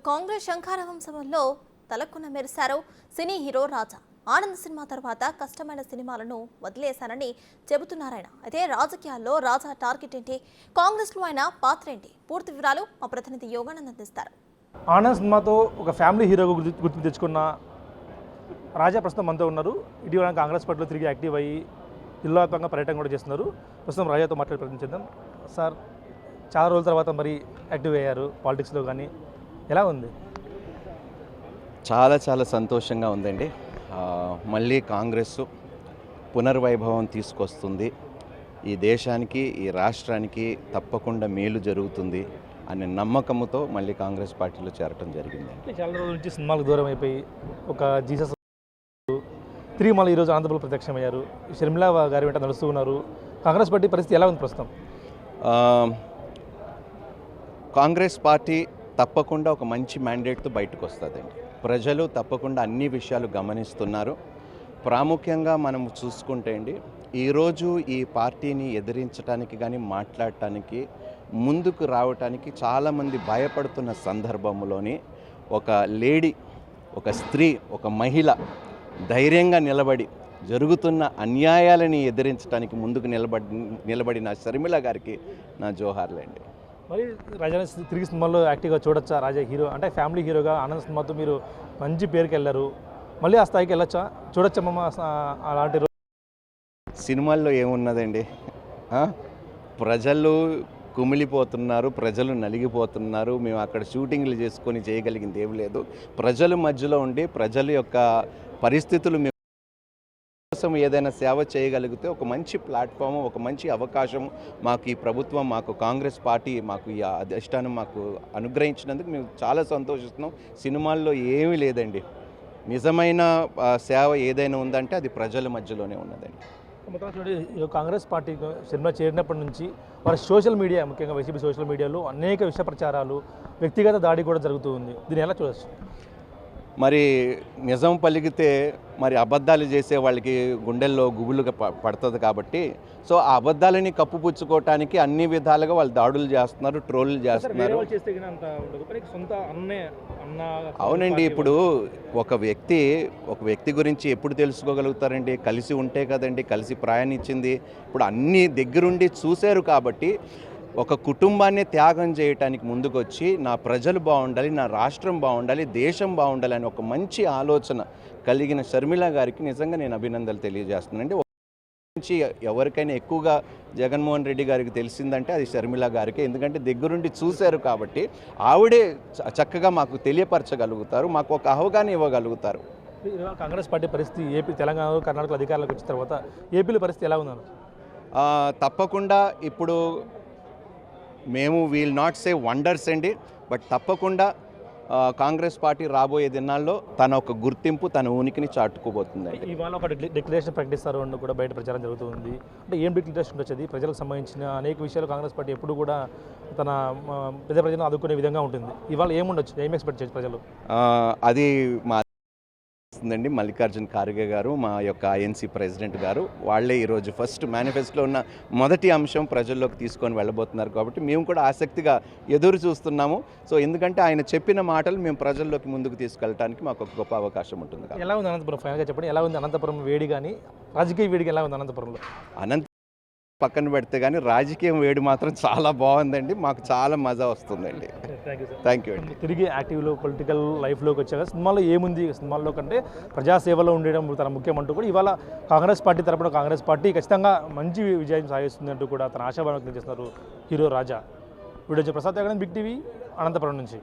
కాంగ్రెస్ శంఖారావం సభలో తలక్కున మెరిశారు cine hero రాజా. Anand cinema తర్వాత కష్టమైన సినిమాలను వదిలేశానని చెబుతున్నారాయన. అయితే రాజకీయాల్లో రాజా టార్గెట్ ఏంటి, కాంగ్రెస్లో ఆయన పాత్ర ఏంటి, పూర్తి వివరాలు మా ప్రతినిధి యోగానంద్ అందిస్తారు. ఆనంద్ సినిమాతో ఒక ఫ్యామిలీ హీరోగా గుర్తింపు తెచ్చుకున్న రాజా ప్రస్తుతం మనతో ఉన్నారు. ఇటీవల కాంగ్రెస్ పార్టీలో తిరిగి యాక్టివ్ అయ్యి జిల్లావ్యాప్తంగా పర్యటన కూడా చేస్తున్నారు. ప్రస్తుతం రాజాతో మాట్లాడే ప్రయత్నం చేద్దాం. సార్, చాలా రోజుల తర్వాత మరి యాక్టివ్ అయ్యారు పాలిటిక్స్లో, కానీ ఎలా ఉంది? చాలా చాలా సంతోషంగా ఉందండి. మళ్ళీ కాంగ్రెస్ పునర్వైభవం తీసుకొస్తుంది, ఈ దేశానికి ఈ రాష్ట్రానికి తప్పకుండా మేలు జరుగుతుంది అనే నమ్మకంతో మళ్ళీ కాంగ్రెస్ పార్టీలో చేరటం జరిగింది. చాలా రోజుల నుంచి సినిమాలకు దూరం అయిపోయి ఒక జీసస్ తిరిగి మళ్ళీ ఈరోజు అనంతపురం ప్రత్యక్షమయ్యారు. షర్మిలా గారి వెంట నడుస్తూ ఉన్నారు. కాంగ్రెస్ పార్టీ పరిస్థితి ఎలా ఉంది ప్రస్తుతం? కాంగ్రెస్ పార్టీ తప్పకుండా ఒక మంచి మ్యాండేట్తో బయటకు వస్తుందండి. ప్రజలు తప్పకుండా అన్ని విషయాలు గమనిస్తున్నారు. ప్రాముఖ్యంగా మనం చూసుకుంటే అండి, ఈరోజు ఈ పార్టీని ఎదిరించడానికి కానీ మాట్లాడటానికి ముందుకు రావటానికి చాలామంది భయపడుతున్న సందర్భంలోని ఒక లేడీ, ఒక స్త్రీ, ఒక మహిళ ధైర్యంగా నిలబడి జరుగుతున్న అన్యాయాలని ఎదిరించడానికి ముందుకు నిలబడిన షర్మిల గారికి నా జోహార్లండి. మరి రాజా తిరిగి సినిమాల్లో యాక్టివ్గా చూడొచ్చా? రాజా హీరో అంటే ఫ్యామిలీ హీరోగా ఆనంద్ సినిమాతో మీరు మంచి పేరుకి వెళ్ళారు. మళ్ళీ ఆ స్థాయికి వెళ్ళొచ్చా, చూడొచ్చమ్మా అలాంటి సినిమాల్లో ఏమున్నదండి? ప్రజలు కుమిలిపోతున్నారు, ప్రజలు నలిగిపోతున్నారు. మేము అక్కడ షూటింగ్లు చేసుకొని చేయగలిగింది ఏం లేదు. ప్రజల మధ్యలో ఉండి ప్రజల యొక్క పరిస్థితులు కోసం ఏదైనా సేవ చేయగలిగితే ఒక మంచి ప్లాట్ఫామ్, ఒక మంచి అవకాశం మాకు ఈ ప్రభుత్వం, మాకు కాంగ్రెస్ పార్టీ, మాకు ఈ అధిష్టానం మాకు అనుగ్రహించినందుకు మేము చాలా సంతోషిస్తున్నాం. సినిమాల్లో ఏమీ లేదండి. నిజమైన సేవ ఏదైనా ఉందంటే అది ప్రజల మధ్యలోనే ఉన్నదండి. కాంగ్రెస్ పార్టీ సినిమా చేరినప్పటి నుంచి వారి సోషల్ మీడియా, ముఖ్యంగా వైసీపీ సోషల్ మీడియాలో అనేక విష ప్రచారాలు, వ్యక్తిగత దాడి కూడా జరుగుతూ ఉంది. దీన్ని ఎలా చూడవచ్చు? మరి నిజం పలికితే మరి అబద్ధాలు చేసే వాళ్ళకి గుండెల్లో గుబులుగా పడుతుంది కాబట్టి, సో ఆ అబద్ధాలని కప్పుపుచ్చుకోవటానికి అన్ని విధాలుగా వాళ్ళు దాడులు చేస్తున్నారు, ట్రోల్లు చేస్తున్నారు. అవునండి, ఇప్పుడు ఒక వ్యక్తి గురించి ఎప్పుడు తెలుసుకోగలుగుతారండి? కలిసి ఉంటే కదండి, కలిసి ప్రయాణించింది. ఇప్పుడు అన్ని దగ్గరుండి చూశారు కాబట్టి ఒక కుటుంబాన్ని త్యాగం చేయటానికి ముందుకొచ్చి నా ప్రజలు బాగుండాలి, నా రాష్ట్రం బాగుండాలి, దేశం బాగుండాలి అని ఒక మంచి ఆలోచన కలిగిన షర్మిల గారికి నిజంగా నేను అభినందనలు తెలియజేస్తున్నానండి. నుంచి ఎవరికైనా ఎక్కువగా జగన్మోహన్ రెడ్డి గారికి తెలిసిందంటే అది షర్మిల గారికి. ఎందుకంటే దగ్గరుండి చూశారు కాబట్టి ఆవిడే చక్కగా మాకు తెలియపరచగలుగుతారు, మాకు ఒక అవగాహన ఇవ్వగలుగుతారు. కాంగ్రెస్ పార్టీ పరిస్థితి ఏపీ, తెలంగాణ, కర్ణాటక అధికారులకు వచ్చిన తర్వాత ఏపీలో పరిస్థితి ఎలా ఉందన్నారు? తప్పకుండా ఇప్పుడు మేము విల్ నాట్ సే వండర్స్ అండి, బట్ తప్పకుండా కాంగ్రెస్ పార్టీ రాబోయే దినాల్లో తన ఒక గుర్తింపు, తన ఉనికిని చాటుకోబోతుంది. ఇవాళ ఒక డిక్లరేషన్ ప్రకటిస్తారు అని కూడా బయట ప్రచారం జరుగుతుంది. అంటే ఏం డిక్లరేషన్ వచ్చేది? ప్రజలకు సంబంధించిన అనేక విషయాలు కాంగ్రెస్ పార్టీ ఎప్పుడు కూడా తన ప్రజలను ఆదుకునే విధంగా ఉంటుంది. ఇవాళ ఏముండొచ్చు, ఏం ఎక్స్పెక్ట్ చేయొచ్చు ప్రజలు? అది మా అండి మల్లికార్జున్ ఖార్గే గారు, మా యొక్క ఐఎన్సీ ప్రెసిడెంట్ గారు, వాళ్ళే ఈరోజు ఫస్ట్ మేనిఫెస్టోలో ఉన్న మొదటి అంశం ప్రజల్లోకి తీసుకొని వెళ్ళబోతున్నారు. కాబట్టి మేము కూడా ఆసక్తిగా ఎదురు చూస్తున్నాము. సో ఎందుకంటే ఆయన చెప్పిన మాటలు మేము ప్రజల్లోకి ముందుకు తీసుకెళ్ళడానికి మాకు ఒక గొప్ప అవకాశం ఉంటుంది. ఎలా ఉంది అనంతపురం? ఫైనల్గా చెప్పండి, ఎలా ఉంది అనంతపురం వేడి కానీ, రాజకీయ వేడిగా ఎలా ఉంది అనంతపురంలో? పక్కన పెడితే కానీ రాజకీయం వేడి మాత్రం చాలా బాగుందండి. మాకు చాలా మజా వస్తుందండి. థ్యాంక్ యూ అండి. తిరిగి యాక్టివ్లో పొలిటికల్ లైఫ్లోకి వచ్చాక సినిమాలో ఏముంది? సినిమాల్లో కంటే ప్రజాసేవలో ఉండడం తన ముఖ్యమంటూ కూడా ఇవాళ కాంగ్రెస్ పార్టీ తరపున కాంగ్రెస్ పార్టీ ఖచ్చితంగా మంచి విజయం సాధిస్తుంది అంటూ కూడా తన ఆశాభావం వ్యక్తం చేస్తున్నారు hero Raja. Video Prasad big TV, Anantapuram నుంచి.